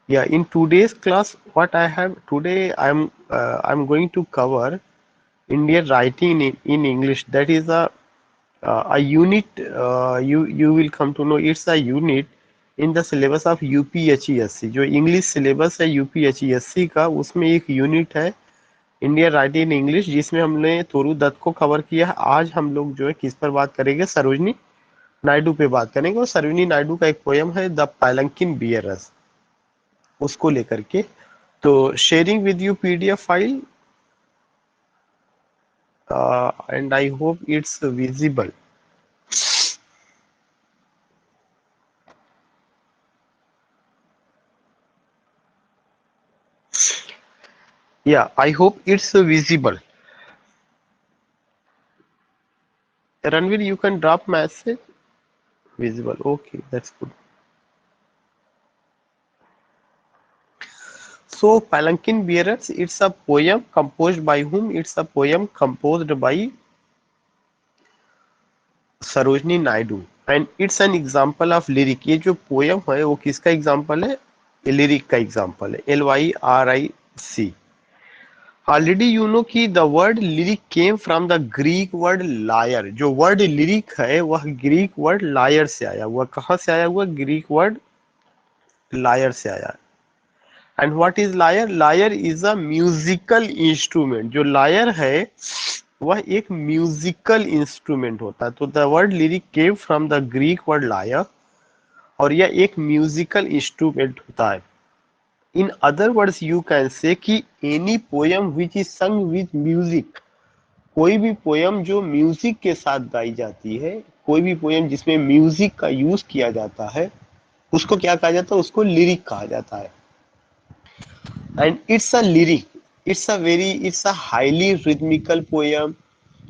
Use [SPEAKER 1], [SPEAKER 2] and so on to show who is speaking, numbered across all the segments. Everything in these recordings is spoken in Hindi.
[SPEAKER 1] Yeah, in today's class, what I have today, I'm going to cover Indian writing in English. That is a unit. You will come to know it's a unit in the syllabus of UPHESC. जो इंग्लिश सिलेबस है UPHESC का, उसमें एक यूनिट है इंडियन राइटिंग इन इंग्लिश, जिसमें हमने तोरू दत्त को कवर किया है। आज हम लोग जो है किस पर बात करेंगे, सरोजनी नायडू पे बात करेंगे। और सरोजनी नायडू का एक पोयम है द पैलंकिन बियरर्स, उसको लेकर के। तो sharing with you PDF file, and I hope it's visible. Yeah, I hope it's visible. Ranveer, you can drop message. Visible. Okay, that's good. So, Palanquin Bearers, it's a poem composed by whom? It's a poem composed by Sarojini Naidu. And it's an example of lyric. ये जो poem है वो किसका example है? लिरिक का एग्जाम्पल है, LYRIC। ऑलरेडी यू नो कि the word lyric came from the Greek word lyre. जो वर्ड लिरिक है वह ग्रीक वर्ड लायर से आया हुआ। कहाँ से आया हुआ? ग्रीक वर्ड लायर से आया। And what is lyre? Lyre is a musical instrument. जो लायर है वह एक म्यूजिकल इंस्ट्रूमेंट होता है। तो the word lyric came from the Greek word lyre, और यह एक म्यूजिकल इंस्ट्रूमेंट होता है। In other words you can say कि any poem which is sung with music, कोई भी पोयम जो म्यूजिक के साथ गाई जाती है, कोई भी पोयम जिसमें म्यूजिक का यूज किया जाता है, उसको क्या कहा जाता है? उसको लिरिक कहा जाता है। And it's a lyric, it's a highly rhythmical poem.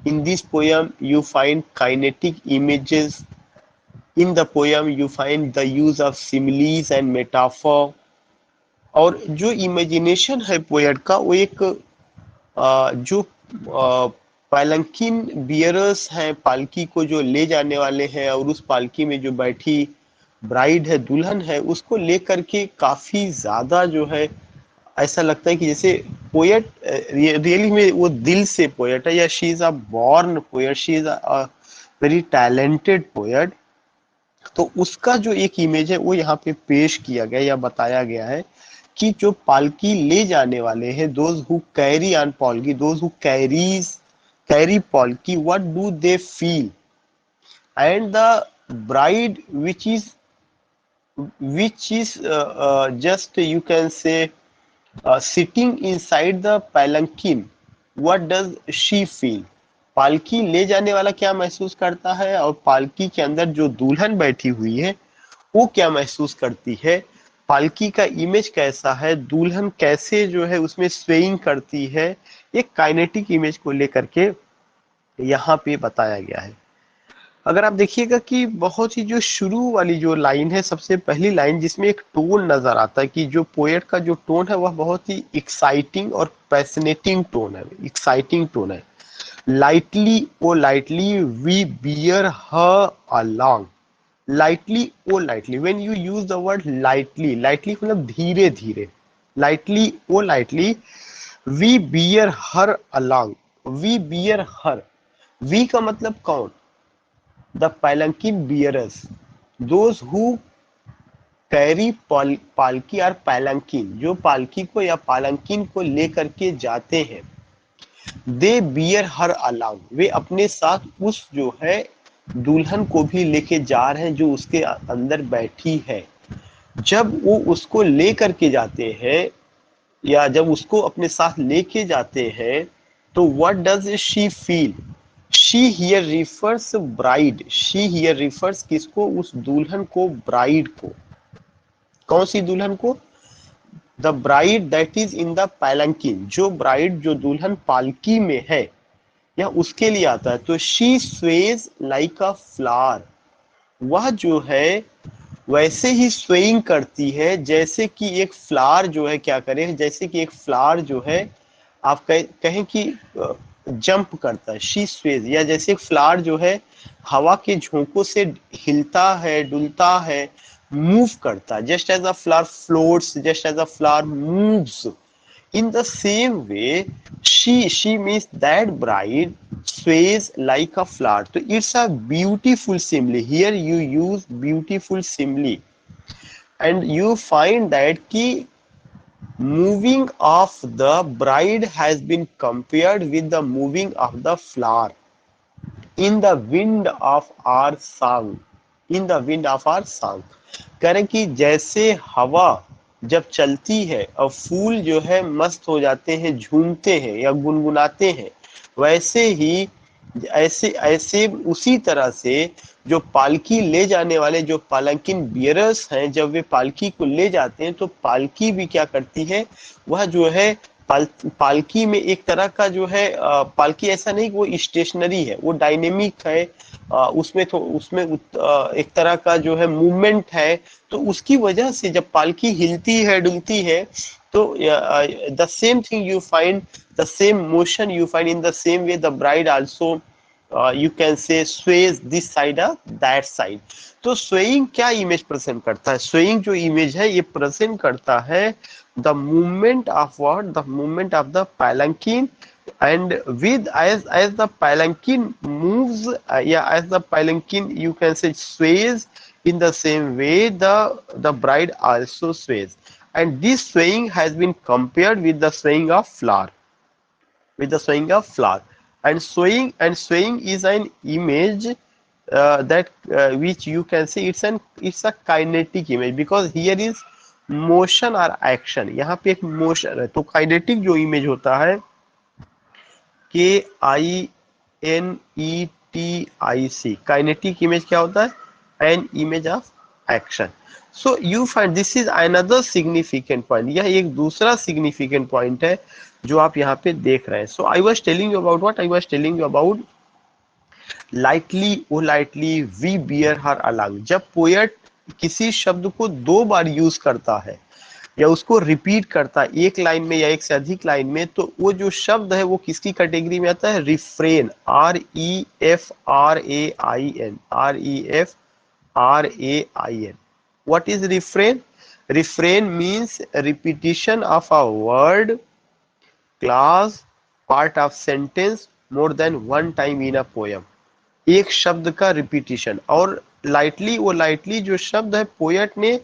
[SPEAKER 1] In this poem you find kinetic images. In the poem you find the use of similes and metaphor. और जो इमेजिनेशन है पोएट का, वो एक जो पालंकिन बियरर्स हैं, पालकी को जो ले जाने वाले हैं, और उस पालकी में जो बैठी ब्राइड है, दुल्हन है, उसको लेकर के काफी ज्यादा जो है ऐसा लगता है कि जैसे पोएट रियली में वो दिल से पोएट है, या she is a born poet, she is a very talented poet. तो उसका जो एक इमेज है वो यहाँ पे पेश किया गया या बताया गया है कि जो पालकी ले जाने वाले हैं, दोज हु कैरी ऑन पालकी, दोज हु कैरी पालकी, what do they feel? And the bride which is just you can say sitting inside the palanquin, what does she feel? पालकी ले जाने वाला क्या महसूस करता है, और पालकी के अंदर जो दुल्हन बैठी हुई है वो क्या महसूस करती है? पालकी का इमेज कैसा है, दुल्हन कैसे जो है उसमें स्वेइंग करती है, एक काइनेटिक इमेज को लेकर के यहाँ पे बताया गया है। अगर आप देखिएगा कि बहुत ही जो शुरू वाली जो लाइन है, सबसे पहली लाइन, जिसमें एक टोन नजर आता है कि जो पोएट का जो टोन है वह बहुत ही एक्साइटिंग और पैशनेटिंग टोन है, एक्साइटिंग टोन है। Lightly O lightly we bear her along. Lightly O lightly, when you use the word lightly, lightly मतलब धीरे धीरे, lightly O lightly we bear her along. We bear her, we का मतलब कौन? The palanquin bearers, those who carry पालकी और palanquin, जो पालकी को या पालंकिन को लेकर के जाते हैं। दे बियर हर अलाउंग, वे अपने साथ उस जो है दुल्हन को भी लेके जा रहे हैं जो उसके अंदर बैठी है। जब वो उसको लेकर के जाते हैं, या जब उसको अपने साथ लेके जाते हैं, तो what does she feel? She here refers bride, she here refers किसको? उस दुल्हन को, ब्राइड को। कौन सी दुल्हन को? The bride that is in the palanquin, जो ब्राइड, जो दुल्हन पालकी में है, या उसके लिए आता है। तो she Suez like a flower, वह जो है वैसे ही स्वेइंग करती है जैसे कि एक फ्लावर जो है क्या करे, जैसे कि एक फ्लावर जो है आप कहें कि जंप करता है, शी स्वेज, या जैसे एक फ्लावर जो है हवा के झोंकों से हिलता है, डुलता है, मूव करता है, just as a flower floats, just as a flower moves, in the same way she means that bride sways like a flower. So it's a beautiful simile, here you use beautiful simile, and you find that ki moving of the bride has been compared with the moving of the flower in the wind of our song, in the wind of our song. करें कि जैसे हवा जब चलती है और फूल जो है मस्त हो जाते हैं, झूमते हैं या गुनगुनाते हैं, वैसे ही ऐसे ऐसे उसी तरह से जो पालकी ले जाने वाले जो पालकिन बियरर्स हैं, जब वे पालकी को ले जाते हैं तो पालकी भी क्या करती है, वह जो है पालकी में एक तरह का जो है पालकी ऐसा नहीं कि वो स्टेशनरी है, वो डायनेमिक है, उसमें एक तरह का जो है मूवमेंट है, तो उसकी वजह से जब पालकी हिलती है डुलती है तो the same thing you find, the same motion you find in the same way the bride also you can से Suez this side that side. तो स्वेइंग क्या इमेज प्रेजेंट करता है, स्वेइंग जो इमेज है ये प्रेजेंट करता है the movement of what, the movement of the palanquin, and with as the palanquin moves, as the palanquin you can say sways, in the same way the bride also sways, and this swaying has been compared with the swaying of flower, with the swaying of flower, and swaying is an image that which you can say it's a kinetic image, because here is motion और एक्शन, यहाँ पे एक मोशन है, तो काइनेटिक जो इमेज होता है KINETIC, काइनेटिक इमेज क्या होता है, an image of action. So you find this is another significant point, यह एक दूसरा सिग्निफिकेंट पॉइंट है जो आप यहाँ पे देख रहे हैं। So I was telling you about what, I was telling you about lightly O lightly we bear her along. जब पोएट किसी शब्द को दो बार यूज करता है या उसको रिपीट करता है एक लाइन में या एक से अधिक लाइन में, तो वो जो शब्द है वो किसकी कैटेगरी में आता है, refrain, REFRAIN, REFRAIN। What is refrain? Refrain means repetition of a word, class, part of sentence more than one time in a poem, एक शब्द का रिपीटिशन। और लाइटली, वो लाइटली जो शब्द है पोएट ने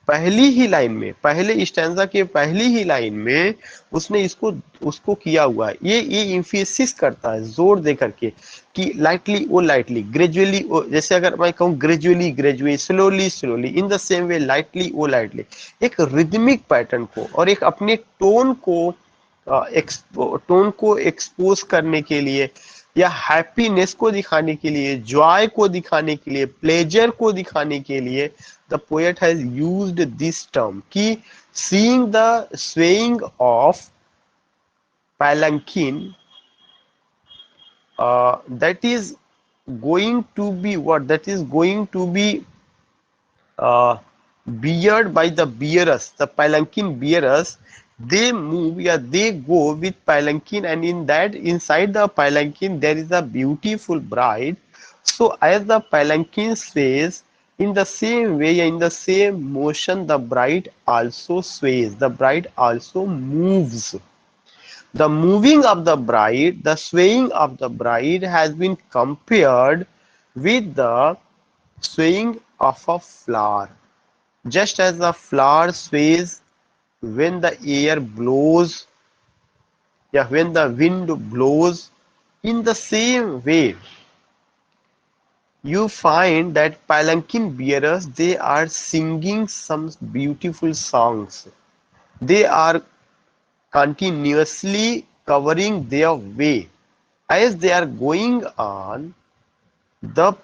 [SPEAKER 1] पहली ही लाइन में, पहले स्टैंजा के पहली ही लाइन में उसने उसको किया हुआ है, ये इंफेसिस करता है जोर दे करके कि lightly O lightly, gradually O, जैसे अगर मैं कहूँ gradually gradually, slowly slowly, in the same way lightly O lightly, एक रिदमिक पैटर्न को और एक अपने टोन को एक्सपोज करने के लिए या हैप्पीनेस को दिखाने के लिए, जॉय को दिखाने के लिए, प्लेजर को दिखाने के लिए the poet has used this term कि seeing the swaying of palanquin that is going to be what, that is going to be beared by the bearers, the palanquin bearers, they move, yeah, they go with palanquin, and in that, inside the palanquin there is a beautiful bride. So as the palanquin sways, in the same way, in the same motion, the bride also sways, the bride also moves. The moving of the bride, the swaying of the bride has been compared with the swaying of a flower. Just as the flower sways when the air blows, yeah, when the wind blows, in the same way, you find that palanquin bearers, they are singing some beautiful songs. They are continuously covering their way. As they are going on, the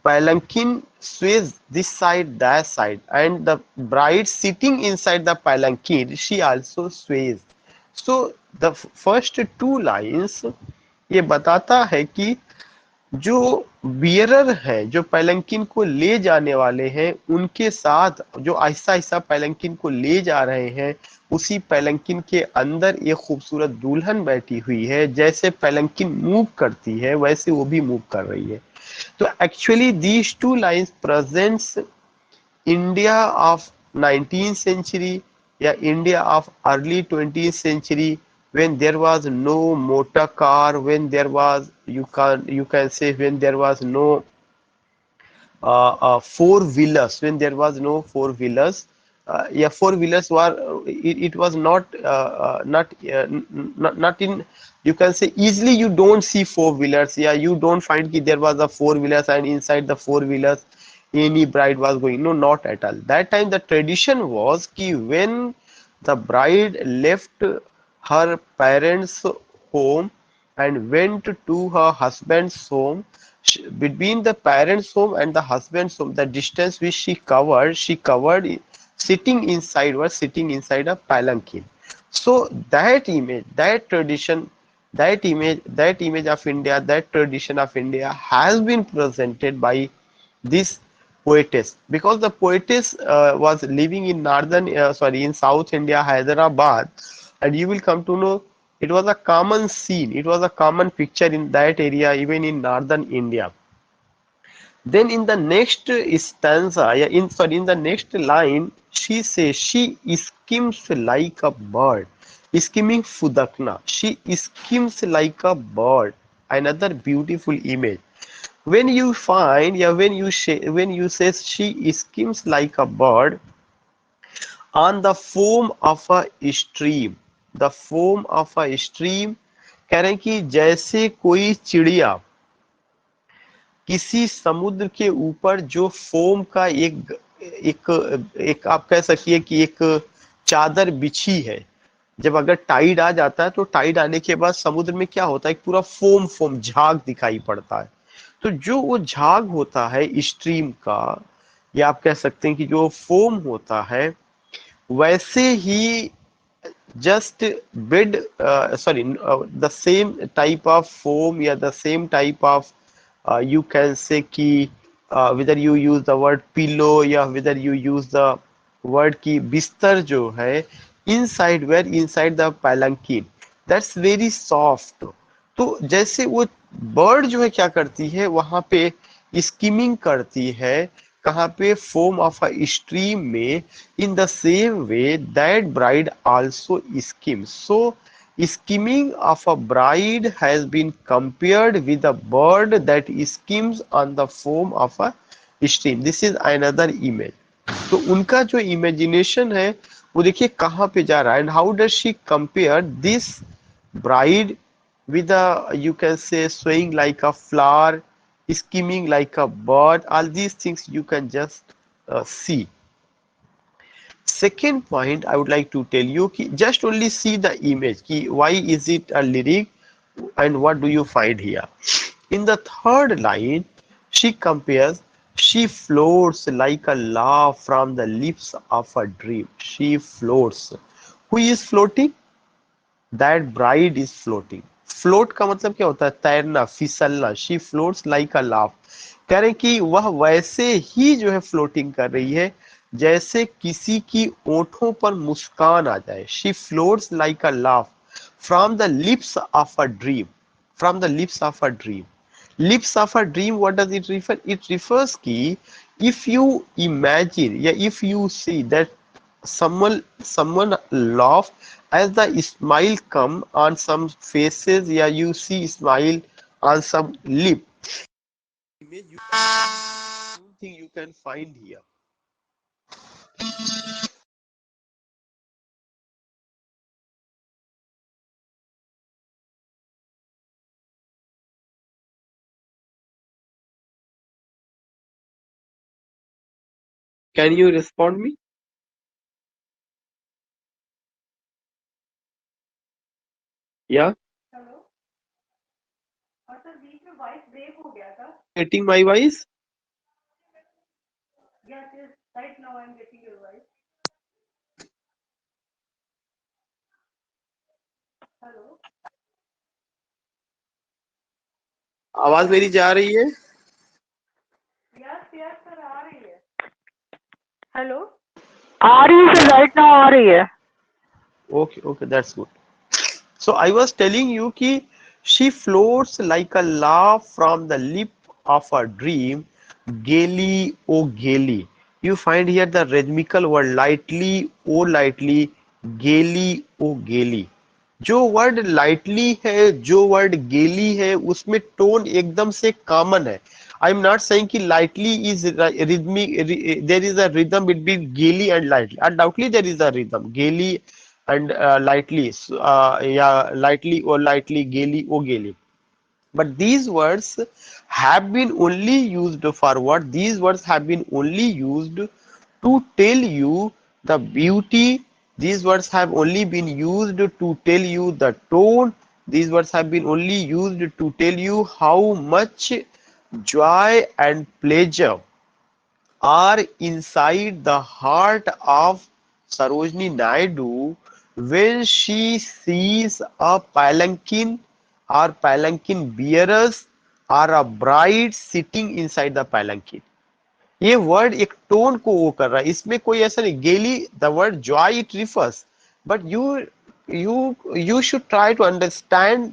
[SPEAKER 1] palanquin sways this side, that side, and the bride sitting inside the palanquin, she also sways. So the first two lines ये बताता है कि जो बियरर है, जो पैलंकिन को ले जाने वाले हैं, उनके साथ जो आहिस्ता आहिस्ता पैलंकिन को ले जा रहे हैं, उसी पैलंकिन के अंदर एक खूबसूरत दुल्हन बैठी हुई है। जैसे पैलंकिन मूव करती है वैसे वो भी मूव कर रही है। तो actually these two lines presents India of 19th century, yeah, India of early 20th century, when there was no motor car, when there was, you can say, when there was no four wheelers, when there was no four wheelers, yeah, four wheelers were, it was not in, you can say, easily you don't see four wheelers, yeah, you don't find that there was a four wheelers and inside the four wheelers any bride was going, no, not at all. That time the tradition was ki when the bride left her parents home and went to her husband's home, between the parents home and the husband's home, the distance which she covered sitting inside, was sitting inside a palanquin. So that image, that tradition, that image of India, that tradition of India has been presented by this poetess, because the poetess was living in in South India, Hyderabad, and you will come to know it was a common scene, it was a common picture in that area, even in northern India. Then in the next stanza, yeah, in the next line, she says she skims like a bird, skimming Fudakna. She skims like a bird. Another beautiful image. When you find, yeah, when you say she skims like a bird on the foam of a stream, the foam of a stream, कह रहे हैं कि जैसे कोई चिड़िया किसी समुद्र के ऊपर जो फोम का एक एक एक आप कह सकिए कि एक चादर बिछी है, जब अगर टाइड आ जाता है तो टाइड आने के बाद समुद्र में क्या होता है, एक पूरा फोम फोम झाग दिखाई पड़ता है। तो जो वो झाग होता है स्ट्रीम का, या आप कह सकते हैं कि जो फोम होता है, वैसे ही just bid sorry the same type of foam, या the same type of you can say कि whether you use the word pillow या whether you use the word कि बिस्तर जो है inside, where inside the palanquin, that's very soft। तो जैसे वो बर्ड जो है क्या करती है वहां पे स्किमिंग करती है, कहाँ पे, फोम ऑफ अ स्ट्रीम में, in the same way that bride also skims। So skimming of a bride has been compared with a bird that skims on the foam of a stream। This is another image। तो उनका जो इमेजिनेशन है वो देखिए कहाँ पे जा रहा है, and how does she compare this bride with a, you can say, swaying like a flower, skimming like a bird, all these things you can just see। Second point I would like to tell you कि just only see the image कि why is it a lyric and what do you find here। In the third line she compares, she floats like a laugh from the lips of a dream। She floats, who is floating, that bride is floating। float का मतलब क्या होता है, तैरना, फिसलना। she floats like a laugh, कह रहे कि वह वैसे ही जो है फ्लोटिंग कर रही है जैसे किसी की ओंठों पर मुस्कान आ जाए। she floats like a laugh from the lips of a dream, from the lips of a dream। lips of a dream, what does it refer, it refers कि if you imagine, या if you see that someone laugh, as the smile come on some faces, yeah, you see smile on some lip, image you don't think you can find here। Can you respond me? Yeah, getting my voice? आवाज मेरी जा रही है?
[SPEAKER 2] हेलो, आ रही है सर, राइट नाउ आ रही है।
[SPEAKER 1] Okay, okay, that's good। So I was telling you कि she floats like a laugh from the lip of a dream, gaily, oh gaily। You find here the rhythmical word lightly, oh lightly, gaily, oh gaily. जो वर्ड लाइटली है, जो वर्ड गेली है, उसमें टोन एकदम से कॉमन है. आई एम नॉट सेइंग कि lightly is rhythmic, there is a rhythm between gaily and lightly. Undoubtedly there is a rhythm gaily and lightly, या लाइटली और लाइटली, गेली ओ गेली. But these words have been only used for what? These words have been only used to tell you the beauty. These words have only been used to tell you the tone. These words have been only used to tell you how much joy and pleasure are inside the heart of Sarojini Naidu when she sees a palanquin or palanquin bearers or a bride sitting inside the palanquin. ये वर्ड एक टोन को वो कर रहा है, इसमें कोई ऐसा नहीं. गेली the word Joy it refers, but you should try to understand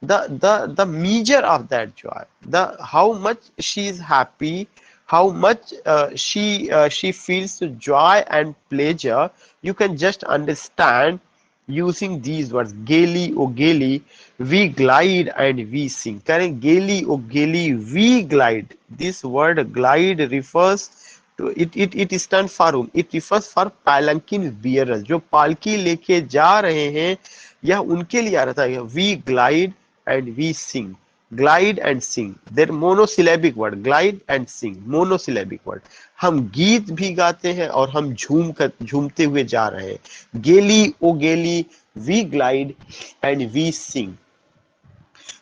[SPEAKER 1] the measure of that joy, the how much she is happy, how much she feels joy and pleasure. You can just understand using these words. Gaily, oh gaily, we glide and we sing. Correct? Gaily, oh gaily, we glide. This word glide refers to it stands for whom? It refers for palanquin bearers. जो पालकी लेके जा रहे हैं, यह उनके लिए आ रहा था. We glide and we sing. Glide and sing. They're monosyllabic word. Glide and sing. Monosyllabic word. हम गीत भी गाते हैं और हम झूमते हुए जा रहे हैं. Gaily, oh gaily, we glide and we sing.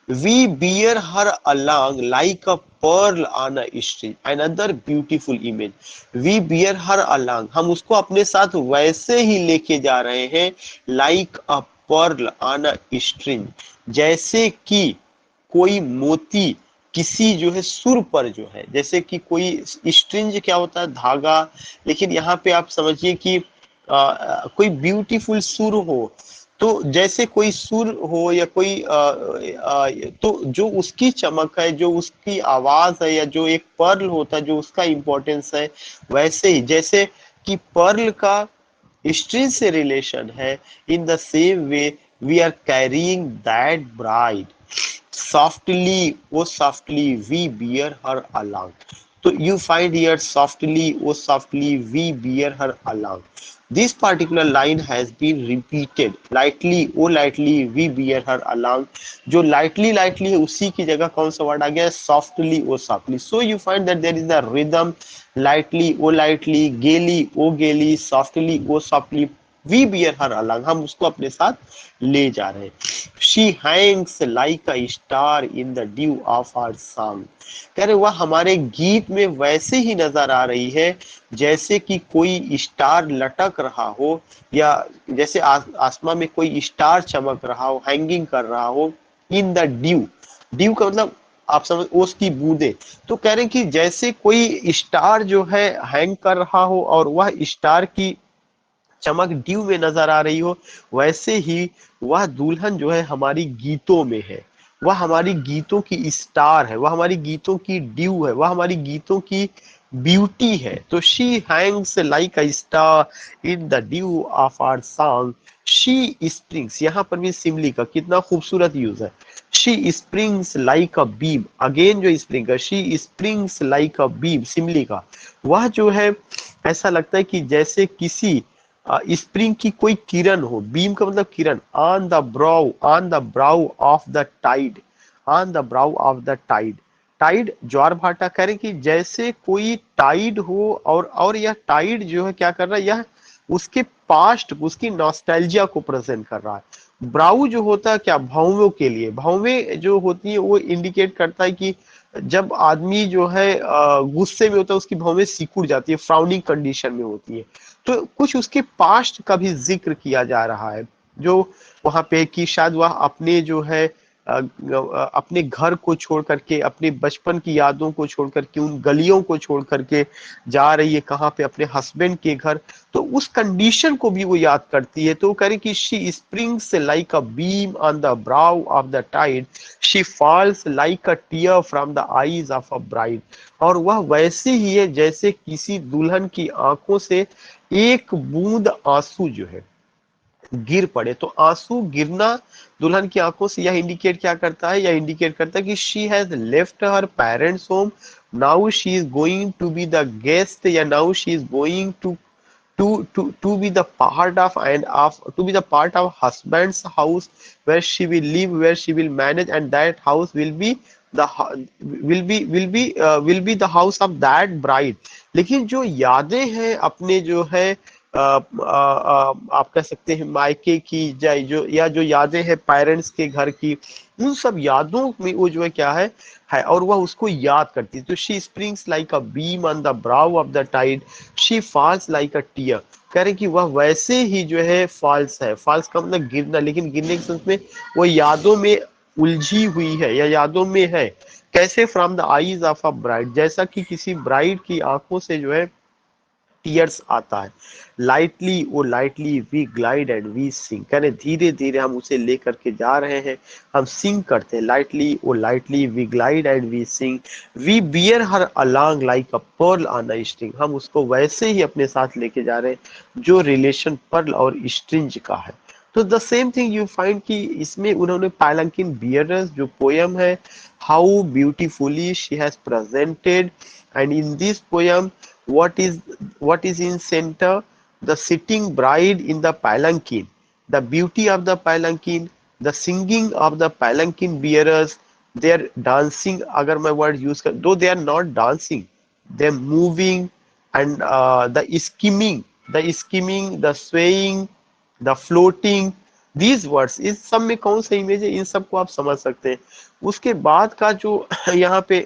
[SPEAKER 1] We bear her along like a pearl on a string. Another beautiful image. We bear her along. हम उसको अपने साथ वैसे ही लेके जा रहे हैं. Like a pearl on a string. जैसे कि कोई मोती किसी जो है सुर पर जो है, जैसे कि कोई स्ट्रिंज क्या होता है, धागा. लेकिन यहाँ पे आप समझिए कि कोई ब्यूटीफुल सुर हो, तो जैसे कोई सुर हो या कोई तो जो उसकी चमक है, जो उसकी आवाज है, या जो एक पर्ल होता है जो उसका इंपॉर्टेंस है, वैसे ही जैसे कि पर्ल का स्ट्रिंग से रिलेशन है, in the same way we are carrying that bride softly, oh softly, we bear her along. So you find here softly, oh softly, we bear her along. This particular line has been repeated. Lightly, oh lightly, we bear her along. जो lightly lightly है उसी की जगह कौन सा वर्ड आ गया? Softly, oh softly. So you find that there is a rhythm. Lightly, oh lightly, gaily, oh gaily, softly, oh softly. We bear her along. हम उसको अपने साथ ले जा रहे हैं. She hangs like a star in the dew of our song. कह रहे वह हमारे गीत में वैसे ही नजर आ रही है जैसे कि कोई स्टार लटक रहा हो, या जैसे आसमान में कोई स्टार चमक रहा हो, हैंगिंग कर रहा हो. इन द ड्यू, ड्यू का मतलब आप समझ, ओस की बूंदे. तो कह रहे हैं कि जैसे कोई स्टार जो है हैंग कर रहा हो और वह स्टार की चमक ड्यू में नजर आ रही हो, वैसे ही वह दुल्हन जो है हमारी गीतों में है. वह हमारी गीतों की स्टार है, वह हमारी गीतों की ड्यू है, वह हमारी गीतों की ब्यूटी है. तो she hangs like a star in the dew of our song. She springs, यहाँ पर भी सिमली का कितना खूबसूरत यूज है. She springs like a beam. Again जो स्प्रिंग का, she springs like a beam, simile का. वह जो है ऐसा लगता है कि जैसे किसी स्प्रिंग की कोई किरण हो. बीम का मतलब किरण. On the brow of the tide, on the brow of the tide. Tide ज्वार भाटा, कह रहे कि जैसे कोई टाइड हो, और यह टाइड जो है क्या कर रहा है, यह उसके पास्ट, उसकी नॉस्टैल्जिया को प्रेजेंट कर रहा है. ब्राउ जो होता है क्या, भौंवों के लिए. भौंवे जो होती है वो इंडिकेट करता है कि जब आदमी जो है गुस्से में होता है, उसकी भौंवें सिकुड़ जाती है, फ्राउनिंग कंडीशन में होती है. तो कुछ उसके पास्ट का भी जिक्र किया जा रहा है, जो वहां पे कि शायद वह अपने जो है अपने घर को छोड़ करके, अपने बचपन की यादों को छोड़ करके, उन गलियों को छोड़ करके जा रही है कहाँ पे, अपने हस्बैंड के घर। तो उस कंडीशन को भी वो याद करती है। तो वो कह रही कि she springs like a beam on the brow of the tide, she falls like a tear from the eyes of a bride. और वह वैसे ही है जैसे किसी दुल्हन की आंखों से एक बूंद आंसू जो है गिर पड़े। तो आंसू गिरना दुल्हन की आंखों से, यह इंडिकेट क्या करता है, यह इंडिकेट करता है कि she has left her parents home, now she is going to be the guest, या now she is going to be the part of, and of to be the part of husband's house, where she will live, where she will manage, and that house will be the will be the house of that bride। लेकिन जो यादें हैं अपने जो है आप कह सकते हैं मायके की, जाए जो, या जो यादें हैं पेरेंट्स के घर की, उन सब यादों में वो जो है क्या है, और वह उसको याद करती है। तो she springs like a beam on the brow of the tide, she falls like a tear. कह रहे कि वह वैसे ही जो है फॉल्स है, फॉल्स का मतलब गिरना, लेकिन गिरने के सेंस में वो यादों में उलझी हुई है या यादों में है। कैसे? From the eyes of a bride, जैसा कि किसी ब्राइड की आंखों से जो है टीयर्स आता है। Lightly, O lightly we glide and we sing, कहने धीरे धीरे हम उसे लेकर के जा रहे हैं, हम सिंग करते हैं। Lightly, O lightly we glide and we sing, we bear her along like a pearl on a string, हम उसको वैसे ही अपने साथ लेके जा रहे हैं जो रिलेशन पर्ल और स्ट्रिंज का है। तो the same thing you find कि इसमें उन्होंने पालंकिन बियरर्स जो पोयम है, how beautifully she has presented, and in this poem what is what is in center? The sitting bride in the palanquin, the beauty of the palanquin, the singing of the palanquin bearers, their dancing, अगर मैं word use कर, though they are not dancing, they are moving, and the skimming, the swaying, the floating, these words, इस सब में कौन सा इमेज है, इन सबको आप समझ सकते हैं। उसके बाद का जो यहाँ पे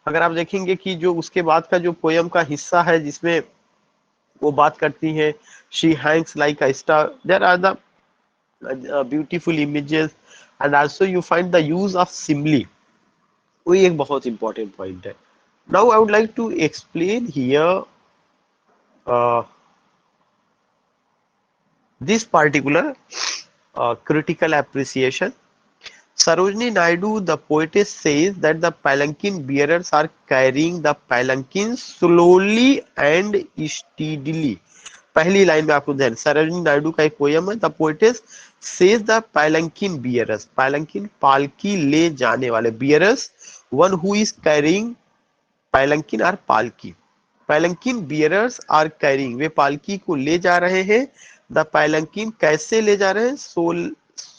[SPEAKER 1] अगर आप देखेंगे कि जो उसके बाद का जो पोयम का हिस्सा है जिसमें वो बात करती है, she hangs like a star, there are the beautiful images, and also you find the use of simile. वो एक बहुत इंपॉर्टेंट पॉइंट है। Now I would like to explain here this particular critical appreciation. Sarojini Naidu, the poetess, says that the palanquin bearers are carrying the palanquin slowly and steadily. पहली लाइन में आपको ध्यान, सरोजिनी नायडू का एक पोयम है, the poetess says the palanquin bearers, palanquin पालकी ले जाने वाले, bearers one who is carrying palanquin or पालकी, पैलंकिन बियरर्स आर कैरिंग, वे पालकी को ले जा रहे हैं, द पैलंकिन कैसे ले जा रहे हैं,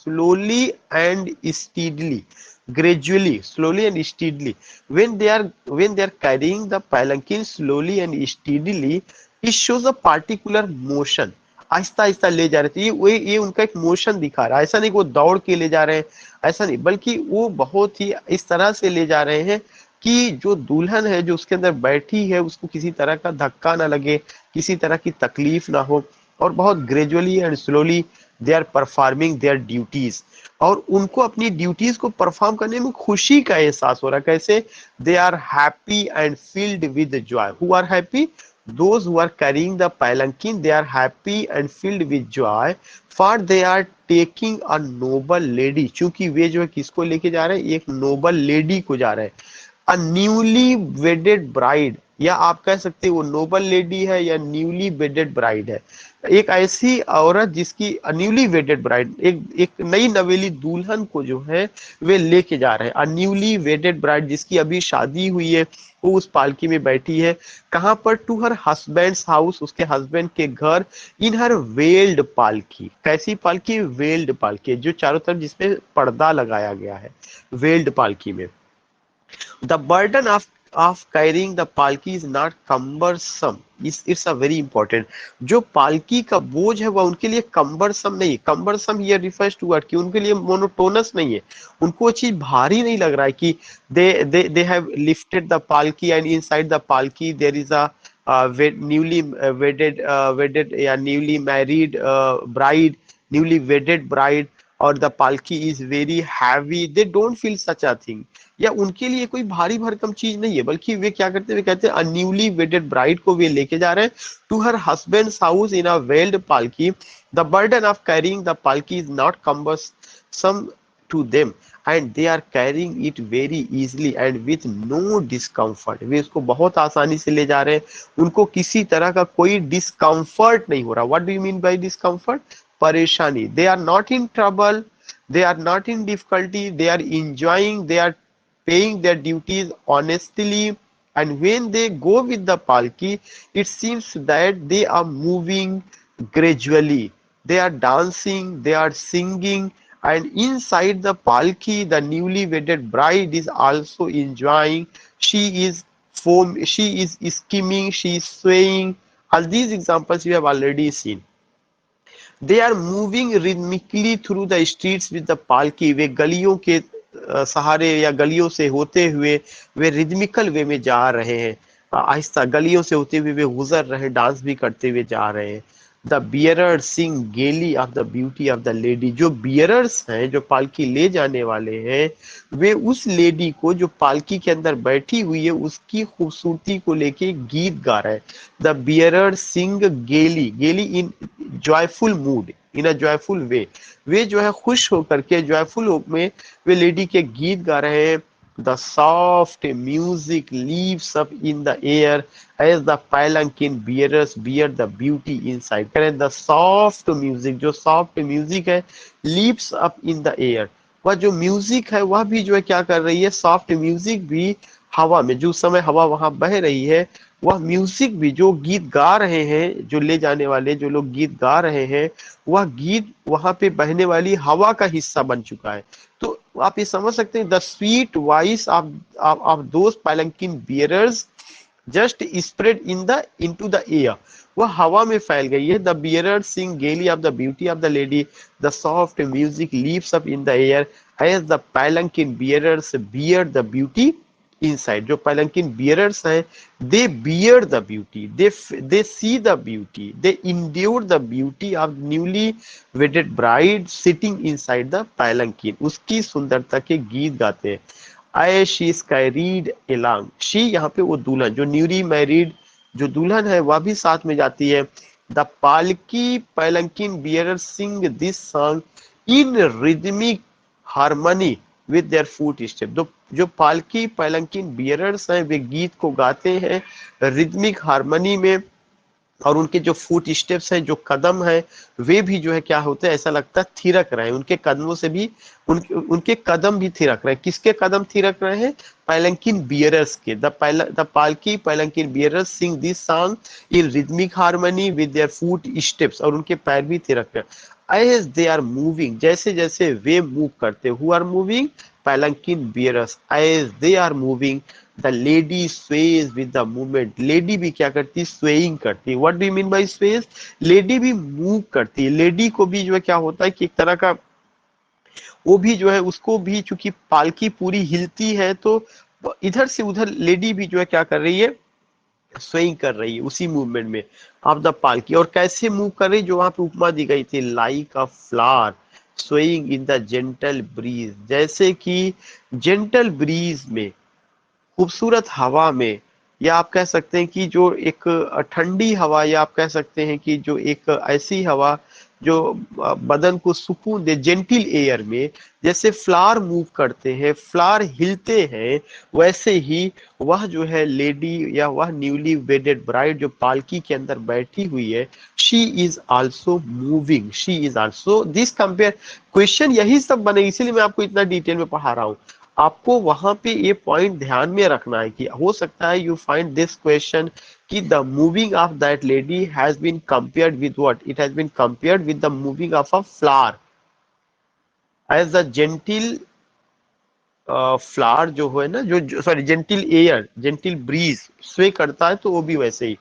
[SPEAKER 1] slowly and steadily, gradually, slowly and steadily, when they are carrying the palanquin slowly and steadily, it shows a particular motion, Aahista Aahista ले जा रहे थे, ये उनका एक मोशन दिखा रहा है। ऐसा नहीं कि वो दौड़ के ले जा रहे हैं, ऐसा नहीं, बल्कि वो बहुत ही इस तरह से ले जा रहे हैं कि जो दुल्हन है जो उसके अंदर बैठी है उसको किसी तरह का धक्का ना लगे, किसी तरह की तकलीफ ना हो, और बहुत gradually and slowly they are performing their duties, और उनको अपनी ड्यूटीज को परफॉर्म करने में खुशी का एहसास हो रहा है। कैसे? They are happy and filled with joy, who are happy? those who are carrying the palanquin, they are happy and filled with joy, for they are taking a noble lady, क्योंकि वे जो है किसको लेके जा रहे हैं, एक नोबल लेडी को जा रहे हैं, अ न्यूली वेडेड ब्राइड, या आप कह सकते हैं वो नोबल लेडी है या न्यूली वेडेड ब्राइड है, एक ऐसी औरत जिसकी न्यूली वेडेड ब्राइड, एक नई नवेली दुल्हन को जो है वे लेके जा रहे हैं, अ न्यूली वेडेड ब्राइड जिसकी अभी शादी हुई है, वो उस पालकी में बैठी है, कहां पर? टू हर हस्बैंड्स हाउस, उसके हस्बैंड के घर, इन हर वेल्ड पालकी, कैसी पालकी? वेल्ड पालकी, जो चारों तरफ जिसमें पर्दा लगाया गया है, वेल्ड पालकी में। The burden of carrying the palki is not cumbersome. It's a very important. जो पालकी का बोझ है वह उनके लिए cumbersome नहीं, cumbersome here refers to what, कि उनके लिए monotonous नहीं है, उनको वो चीज भारी नहीं लग रहा है कि they have lifted the palki and inside the palki there is a newly wedded या newly married bride, newly wedded bride, और the palki is very heavy, they don't feel such a thing. या उनके लिए कोई भारी भरकम चीज नहीं है, बल्कि वे क्या करते हैं, वे कहते हैं अ न्यूली वेडेड ब्राइड को वे लेके जा रहे हैं to her husbands house in a veiled palki. The burden of carrying the palki is not cumbersome to them and they are carrying it very easily and with no discomfort। वे इसको बहुत आसानी से ले जा रहे हैं, उनको किसी तरह का कोई डिस्कम्फर्ट नहीं हो रहा। What do you mean by discomfort? परेशानी। They are not in trouble, they are not in difficulty, they are enjoying, they are paying their duties honestly, and when they go with the palki it seems that they are moving gradually, they are dancing, they are singing, and inside the palki the newly wedded bride is also enjoying, she is skimming, she is swaying। All these examples we have already seen। They are moving rhythmically through the streets with the पालकी। वे गलियों के सहारे या गलियों से होते हुए वे रिदमिकल वे में जा रहे हैं, आहिस्ता गलियों से होते हुए वे गुजर रहे, डांस भी करते हुए जा रहे हैं। The bearers Singh gaily of the beauty of the lady. जो बियरर्स हैं, जो पालकी ले जाने वाले हैं, वे उस लेडी को जो पालकी के अंदर बैठी हुई है उसकी खूबसूरती को लेके गीत गा रहे हैं। The bearer sing gaily, gaily in joyful mood, in a joyful way जो है खुश होकर के जॉयफुल में वे लेडी के गीत गा रहे हैं। The soft music leaves up in the air as the palanquin bearers bear the beauty inside। करें द सॉफ्ट म्यूजिक, जो सॉफ्ट म्यूजिक है, leaves up in the air, वह जो म्यूजिक है वह भी जो है क्या कर रही है, सॉफ्ट म्यूजिक भी हवा में, जो समय हवा वहां बह रही है, वह म्यूजिक भी, जो गीत गा रहे हैं, जो ले जाने वाले जो लोग गीत गा रहे हैं, वह गीत वहां पे बहने वाली हवा का हिस्सा बन चुका है। तो आप ये समझ सकते हैं the sweet voice of those palanquin bearers just spread into the air, वह हवा में फैल गई है। The bearer sing gaily of the beauty of the lady, the soft music leaves up in the air as the palanquin bearers bear the beauty inside. जो palanquin bearers हैं, they bear the beauty, they see the beauty, they endure the beauty of newly wedded bride sitting inside the palanquin। उसकी सुंदरता के गीत गाते हैं। I she is carried along, she यहाँ पे वो दुल्हन, जो न्यूली मैरिड जो दुल्हन है वह भी साथ में जाती है। द पालकी palanquin bearers Singh this song in rhythmic harmony with their foot step. जो पालकी palanquin bearers हैं वे गीत को गाते हैं रिदमिक हार्मनी में, और उनके जो फुट स्टेप्स हैं, जो कदम हैं, वे भी जो है क्या होते हैं, ऐसा लगता है थिरक रहे हैं, उनके कदमों से भी उनके कदम भी थिरक रहे हैं। किसके कदम थिरक रहे हैं? palanquin bearers के। द पालकी palanquin bearers Singh this song in rhythmic harmony with their foot steps, और उनके पैर भी थिरक रहे हैं। एज दे आर मूविंग, जैसे जैसे वे मूव करते, who are moving? palanquin bearers। As they are moving the lady sways with the movement, lady भी क्या करती है? स्वेइंग करती है। What do you mean by sways? Lady भी मूव करती है। लेडी को भी जो है क्या होता है कि एक तरह का वो भी जो है, उसको भी चूंकि पालकी पूरी हिलती है तो इधर से उधर लेडी भी जो है क्या कर रही है? स्वेइंग कर रही है उसी मूवमेंट में ऑफ द पालकी। और कैसे मूव कर रही? जो वहां पे उपमा दी गई थी, like a flower swaying in the gentle breeze, जैसे कि जेंटल ब्रीज में, खूबसूरत हवा में, या आप कह सकते हैं कि जो एक ठंडी हवा, या आप कह सकते हैं कि जो एक ऐसी हवा जो बदन को सुकून दे, जेंटिल एयर में जैसे फ्लावर मूव करते हैं, फ्लावर हिलते हैं, वैसे ही वह जो है लेडी या वह न्यूली वेडेड ब्राइड जो पालकी के अंदर बैठी हुई है, she is also moving, she is also this compare. Question यही सब बने, इसीलिए मैं आपको इतना डिटेल में पढ़ा रहा हूँ। आपको वहां पे ये पॉइंट ध्यान में रखना है कि हो सकता है यू फाइंड दिस क्वेश्चन कि the moving of that lady has been compared with what? It has been compared with the moving of a flower as the gentle flower जो है ना, जो sorry gentle air, gentle breeze sway करता है, तो वो भी वैसे ही।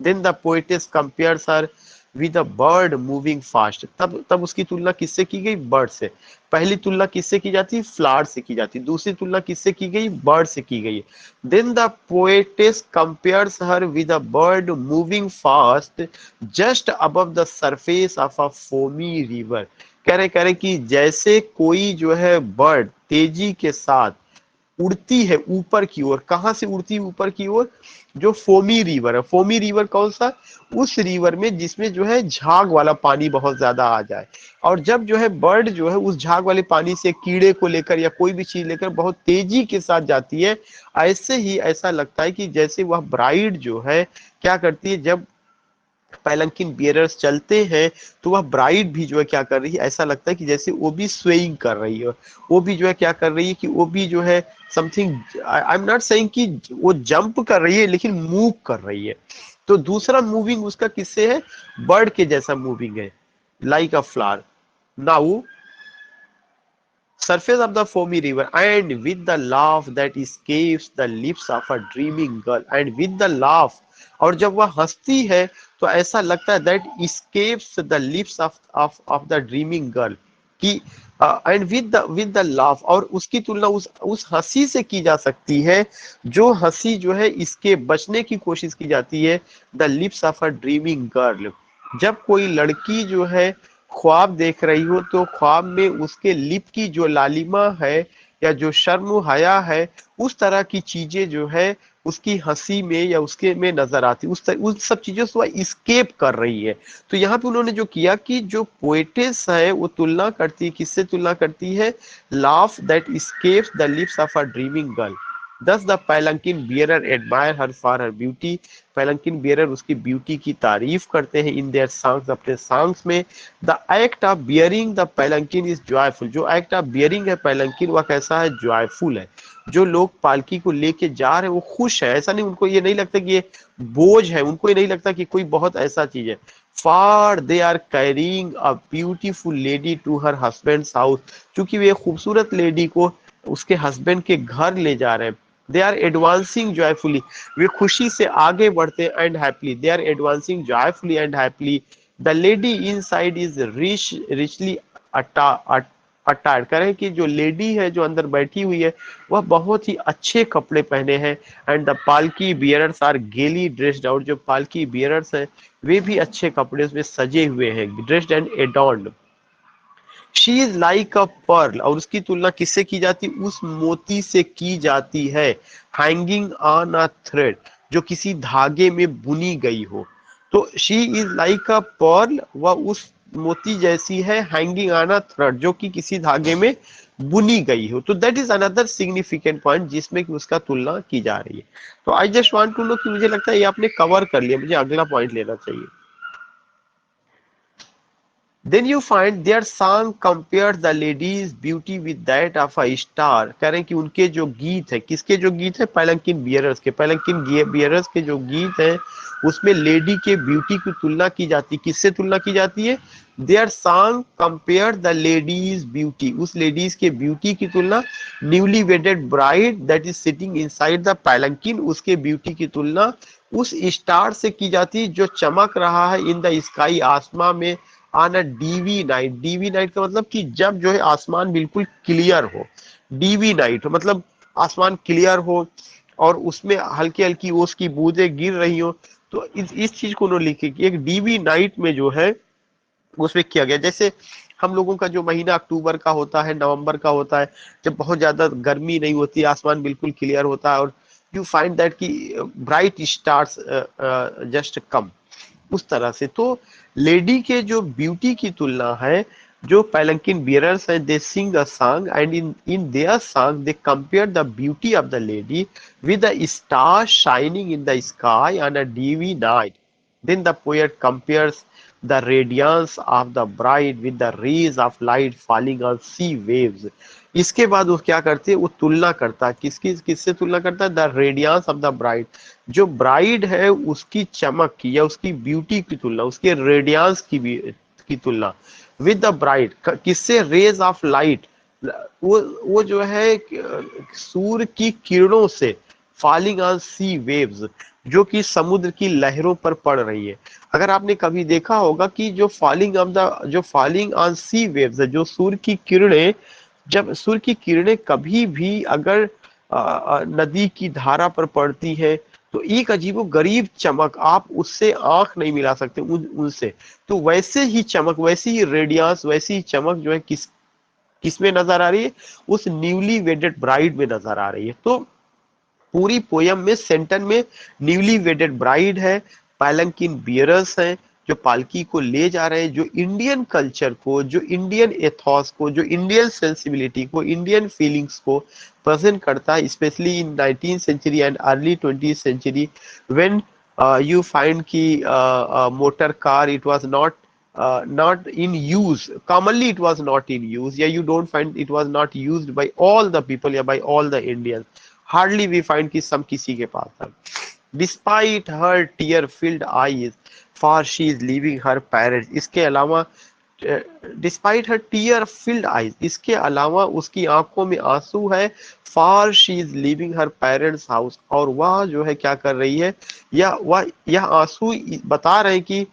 [SPEAKER 1] Then the poetess compares her with a bird moving fast. तब उसकी तुलना किससे की गई? बर्ड से। पहली तुलना किससे की जाती है? फ्लावर से की जाती है। दूसरी तुलना किससे की गई? बर्ड से की गई। Then the poetess compares her with a bird moving fast just above the surface of a foamy river. कह रहे कि जैसे कोई जो है बर्ड तेजी के साथ उड़ती है ऊपर की ओर। कहां से उड़ती है ऊपर की ओर? जो फोमी रिवर है। फोमी रिवर कौन सा? उस रिवर में जिसमें जो है झाग वाला पानी बहुत ज्यादा आ जाए, और जब जो है बर्ड जो है उस झाग वाले पानी से कीड़े को लेकर या कोई भी चीज लेकर बहुत तेजी के साथ जाती है, ऐसे ही ऐसा लगता है कि जैसे वह ब्राइड जो है क्या करती है, जब पैलंकिन बियरर्स चलते हैं तो वह ब्राइड भी जो है क्या कर रही है, ऐसा लगता है कि जैसे वो भी स्वेइंग कर रही है। वो भी जो है क्या कर रही है कि वो भी जो है something, I am not saying कि वो जंप कर रही है, लेकिन मूव कर रही है। तो दूसरा मूविंग उसका किससे है? बर्ड के जैसा मूविंग है, like a flower. Now surface of the foamy river, and with the laugh that escapes the lips of a dreaming girl, and with the laugh, और जब वह हंसती है तो ऐसा लगता है that escapes the lips of the dreaming girl, कि एंड विद द लाफ, और उसकी तुलना उस हंसी से की जा सकती है जो हंसी जो है इसके बचने की कोशिश की जाती है, the lips of a dreaming girl. जब कोई लड़की जो है ख्वाब देख रही हो तो ख्वाब में उसके लिप की जो लालिमा है या जो शर्म हया है, उस तरह की चीजें जो है उसकी हंसी में या उसके में नजर आती, उन सब चीजों से वह स्केप कर रही है। तो यहाँ पे उन्होंने जो किया कि जो पोएटेस है वो तुलना करती है, किससे तुलना करती है? Laugh that escapes the lips of a dreaming girl. Thus the palanquin bearer admire her for her beauty. Palanquin bearer उसकी ब्यूटी की तारीफ करते हैं इन देयर सॉन्ग्स, अपने सॉन्ग्स में। The act of bearing the palanquin is joyful. जो एक्ट ऑफ बियरिंग है पैलंकिन, वह कैसा है? जॉयफुल है। जो लोग पालकी को लेके जा रहे हैं वो खुश है, ऐसा नहीं, उनको ये नहीं लगता कि ये बोझ है, उनको ये नहीं लगता कि कोई बहुत ऐसा चीज है। For they are carrying a beautiful lady to her husbands house. क्योंकि वे खूबसूरत लेडी को उसके हस्बैंड के घर ले जा रहे हैं। दे आर एडवांसिंग जॉयफुली, वे खुशी से आगे बढ़ते and happily, they are advancing joyfully and happily. The lady inside is richly attired. करें कि जो लेडी है जो अंदर बैठी हुई है वह बहुत ही अच्छे कपड़े पहने हैं। एंड द पालकी बियरर्स आर गेली ड्रेस्ड आउट। जो पालकी बियरर्स हैं वे भी अच्छे कपड़े उसमें सजे हुए हैं, dressed and adorned. She is like a pearl, और उसकी तुलना किससे की जाती? उस मोती से की जाती है, हैंगिंग ऑन अ थ्रेड, जो किसी धागे में बुनी गई हो। तो she is like a pearl, वह उस मोती जैसी है, हैंगिंग ऑन अ थ्रेड, जो कि किसी धागे में बुनी गई हो। तो that is another significant point जिसमें कि उसका तुलना की जा रही है। तो I just want to know कि मुझे लगता है ये आपने कवर कर लिया, मुझे अगला पॉइंट लेना चाहिए। Then you find their song compares the lady's beauty with that of a star। कह रहे हैं कि उनके जो गीत है, किसके जो गीत है? पैलंकिन बियरर्स के। पैलंकिन बियरर्स के जो गीत है उसमें लेडी के ब्यूटी की तुलना की जाती है। किससे तुलना की जाती है? Their song compare the lady's beauty, उस लेडीज के ब्यूटी की तुलना newly wedded bride that is sitting inside the palanquin, उसके ब्यूटी की तुलना उस स्टार से की जाती है जो चमक रहा है इन द स्काई, आसमां में, on a dewy night. Dewy night का मतलब कि जब जो है आसमान बिल्कुल क्लियर हो। डीवी नाइट मतलब आसमान क्लियर हो और उसमें हल्की हल्की ओस की बूंदें गिर रही हो। तो इस चीज को उन्होंने लिखे कि एक डीवी नाइट में जो है उसमें किया गया। जैसे हम लोगों का जो महीना अक्टूबर का होता है, नवंबर का होता है, जब बहुत ज्यादा गर्मी नहीं होती, आसमान बिल्कुल क्लियर होता है, और यू फाइंड दैट कि ब्राइट स्टार्स जस्ट कम, उस तरह से। तो लेडी के जो ब्यूटी की तुलना है, जो पैलंकिन बियरर्स है, they sing a song and in their song they compare the beauty of the lady with the star shining in the sky on a dewy night. Then the poet compares the radiance of the bride with the rays of light falling on sea waves। इसके बाद वो क्या करते हैं? वो तुलना करता है, किससे तुलना करता है? The radiance of the bride, जो ब्राइड है उसकी चमक की या उसकी ब्यूटी की तुलना, उसके रेडियंस की तुलना विद द ब्राइड, किससे? रेज ऑफ लाइट, वो जो है सूर्य की किरणों से, फॉलिंग ऑन सी वेव्स, जो कि समुद्र की लहरों पर पड़ रही है। अगर आपने कभी देखा होगा कि जो फॉलिंग ऑन सी वेव्स है, जो सूर्य की किरणें, जब सूर्य की किरणें कभी भी अगर नदी की धारा पर पड़ती है तो एक अजीबो गरीब चमक, आप उससे आंख नहीं मिला सकते उनसे। तो वैसे ही चमक, वैसी ही रेडियंस, वैसी ही चमक जो है किस में नजर आ रही है, उस न्यूली वेडेड ब्राइड में नजर आ रही है। तो पूरी पोयम में सेंटर में न्यूली वेडेड ब्राइड है, पालंकिन बियरर्स हैं जो पालकी को ले जा रहे हैं, जो इंडियन कल्चर को, जो इंडियन एथॉस को, जो इंडियन सेंसिबिलिटी को, इंडियन फीलिंग्स को प्रेजेंट करता है, specially in 19th century and early 20th century when you find की motor car it was not in use. Commonly it was not in use. Yeah, you don't find it was not used by all the people, yeah, by all the Indians. Hardly we find कि some किसी के पास था. Despite her tear-filled eyes, far she is leaving her parents. इसके अलावा despite her tear filled eyes, इसके अलावा उसकी आंखों में आंसू है, for she is leaving her parents house, और वह जो है क्या कर रही है, यह आंसू बता रहे हैं कि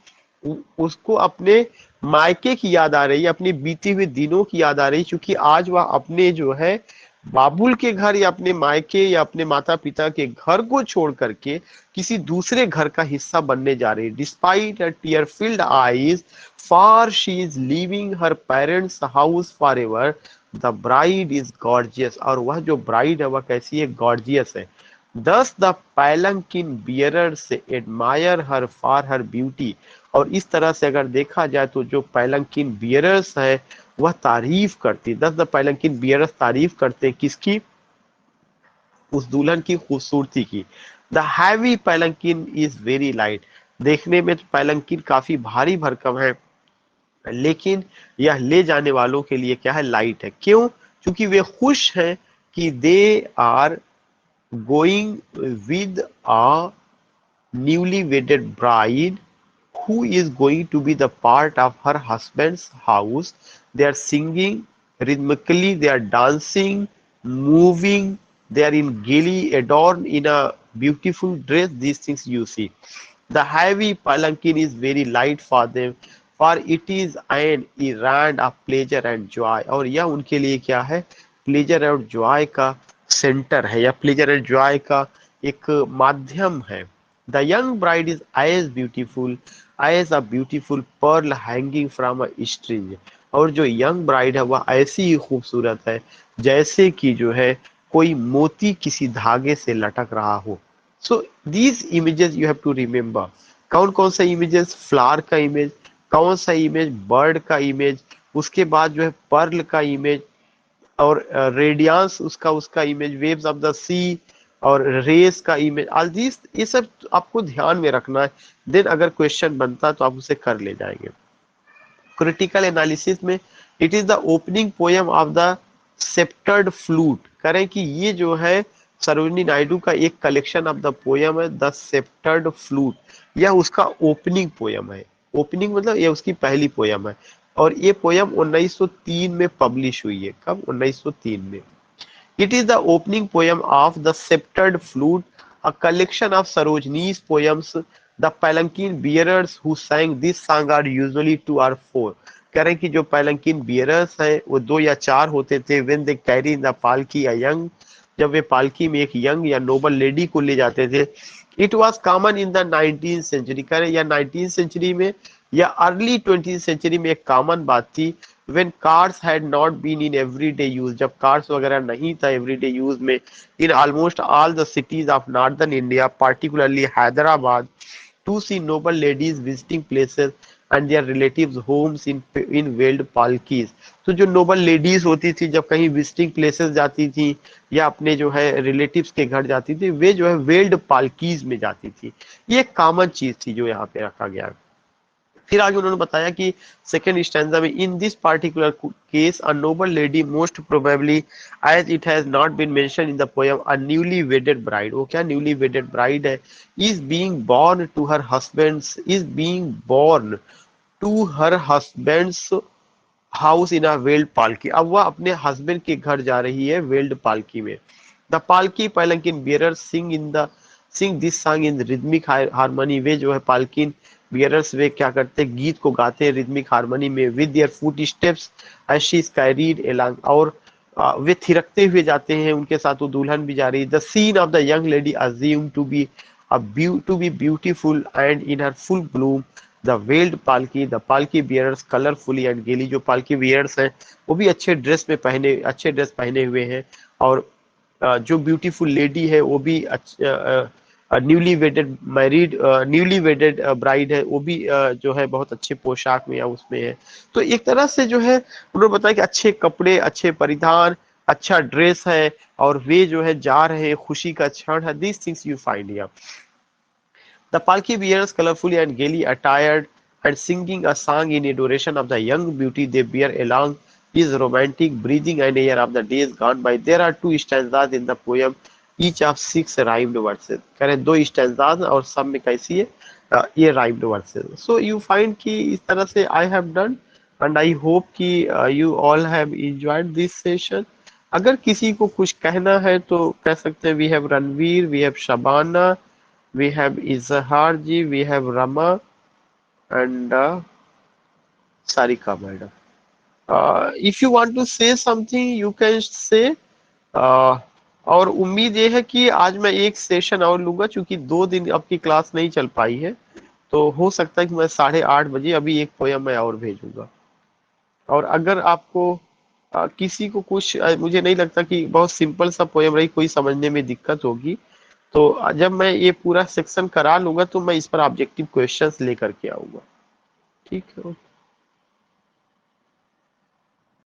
[SPEAKER 1] उसको अपने मायके की याद आ रही है, अपने बीते हुए दिनों की याद आ रही है, क्योंकि आज वह अपने जो है बाबुल के घर या अपने मायके या अपने माता पिता के घर को छोड़ करके किसी दूसरे घर का हिस्सा बनने जा रही है। Despite her tear filled eyes, for she is leaving her parents house forever, the bride is gorgeous, और वह जो ब्राइड है वह कैसी है, गॉर्जियस है। Thus the palanquin bearers admire her for her beauty, और इस तरह से अगर देखा जाए तो जो पैलंकिन बियरर्स है वह तारीफ करती, दस द पैलंकिन बियरर्स तारीफ करते हैं किसकी, उस दुल्हन की खूबसूरती की। The heavy palanquin is very light, देखने में तो पैलंकिन काफी भारी भरकम है, लेकिन यह ले जाने वालों के लिए क्या है, लाइट है। क्यों? क्योंकि वे खुश हैं कि they are going with a newly wedded bride who is going to be the part of her husband's house. They are singing rhythmically, they are dancing, moving, they are in gaily adorned in a beautiful dress. These things you see. The heavy palanquin is very light for them, for it is an errand of pleasure and joy. और यह उनके लिए क्या है, प्लेजर और जॉय का सेंटर है, या प्लेजर एंड जॉय का एक माध्यम है। The young bride is as beautiful as a beautiful pearl hanging from a string, और जो यंग ब्राइड है वह ऐसी ही खूबसूरत है जैसे कि जो है कोई मोती किसी धागे से लटक रहा हो। So these images you have to remember. कौन कौन सा इमेजेस, फ्लावर का इमेज, कौन सा इमेज, बर्ड का इमेज, उसके बाद जो है पर्ल का इमेज, और रेडियंस उसका उसका इमेज, वेव्स ऑफ द सी, और रेस का इमेज, ऑल दिस, ये सब आपको ध्यान में रखना है। देन अगर क्वेश्चन बनता तो आप उसे कर ले जाएंगे। क्रिटिकल एनालिसिस में it is the opening poem of the sceptred flute, करें कि ये जो है सरोजिनी नायडू का एक कलेक्शन ऑफ द पोएम है द सेप्टर्ड फ्लूट, यह उसका ओपनिंग पोएम है। ओपनिंग मतलब ये उसकी पहली पोएम है, और ये पोएम 1903 में पब्लिश हुई है। कब? 1903 में। It is the opening poem of the sceptred flute, a collection of Sarojini's poems, the palanquin bearers who sang this song are usually 2 or 4। कह रहे हैं कि जो पैलंकिन बियरर्स हैं वो 2 या 4 होते थे। When they carry in the पालकी अ यंग, जब वे पालकी में एक यंग या नोबल लेडी को ले जाते थे। It was common in the 19th century, कह रहे या 19th सेंचुरी में या अर्ली 20th सेंचुरी में एक कॉमन बात थी। when cars had not been in everyday use, जब cars वगैरह नहीं था everyday use में, in almost all the cities of northern India, particularly Hyderabad, to see noble ladies visiting places and their relatives homes in veiled palkis। तो जो नोबल लेडीज होती थी जब कहीं विजिटिंग प्लेसेस जाती थी या अपने जो है रिलेटिव्स के घर जाती थी, वे जो है वेल्ड पालकीज में जाती थी। ये कॉमन चीज थी जो यहाँ पे रखा गया। फिर आगे उन्होंने बताया कि सेकेंड स्टैंजा में, in this particular case a noble lady most probably as it has not been mention in the poem a newly wedded bride, वो क्या न्यूली वेडेड ब्राइड है, is being borne to her husbands, is being borne to her husbands house in a veiled पालकी। अब वह अपने हस्बैंड के घर जा रही है वेल्ड पालकी में। The palki palanquin bearer sing this song in rhythmic harmony, वे जो है पालकिन बियरर्स वे क्या करते हैं, गीत को गाते हैं रिदमिक हारमोनी में, with their footsteps as she is carried along, और वे थिरकते हुए जाते हैं, उनके साथ वो दुल्हन भी जा रही है। The scene of the young lady assume to be to be beautiful and in her full bloom, the veiled palki, the palki bearers colorfully and gaily. जो palki bearers हैं वो भी अच्छे ड्रेस पहने हुए हैं, और जो ब्यूटीफुल लेडी है वो भी न्यूली वेडेड ब्राइड है, वो भी जो है बहुत अच्छे पोशाक में या उसमें है। तो एक तरह से जो है उन्होंने बताया कि अच्छे कपड़े, अच्छे परिधान, अच्छा ड्रेस है, और वे जो है जा रहे हैं, खुशी का क्षण है। These things you find here. The palki bearers, colorfully and gaily attired and singing a song in adoration of the young beauty they bear along is romantic breathing and air of the days gone by. There are two stanzas in the poem, each of 6 rhymed verses. कह रहे 2 stanzas और सब में कैसी है, ये rhymed verses. So you find कि इस तरह से I have done, and I hope कि you all have enjoyed this session. अगर किसी को कुछ कहना है तो कह सकते हैं। We have Ranveer, we have Shabana, we have Izhar ji, we have Rama and Sarika madam. If you want to say something, you can say. और उम्मीद ये है कि आज मैं एक सेशन और लूंगा, क्योंकि 2 दिन आपकी क्लास नहीं चल पाई है, तो हो सकता है कि मैं 8:30 बजे अभी एक पोयम मैं और भेजूंगा। और अगर आपको किसी को कुछ, मुझे नहीं लगता कि बहुत सिंपल सा पोयम रही, कोई समझने में दिक्कत होगी, तो जब मैं ये पूरा सेक्शन करा लूंगा तो मैं इस पर ऑब्जेक्टिव क्वेश्चंस लेकर के आऊंगा। ठीक है।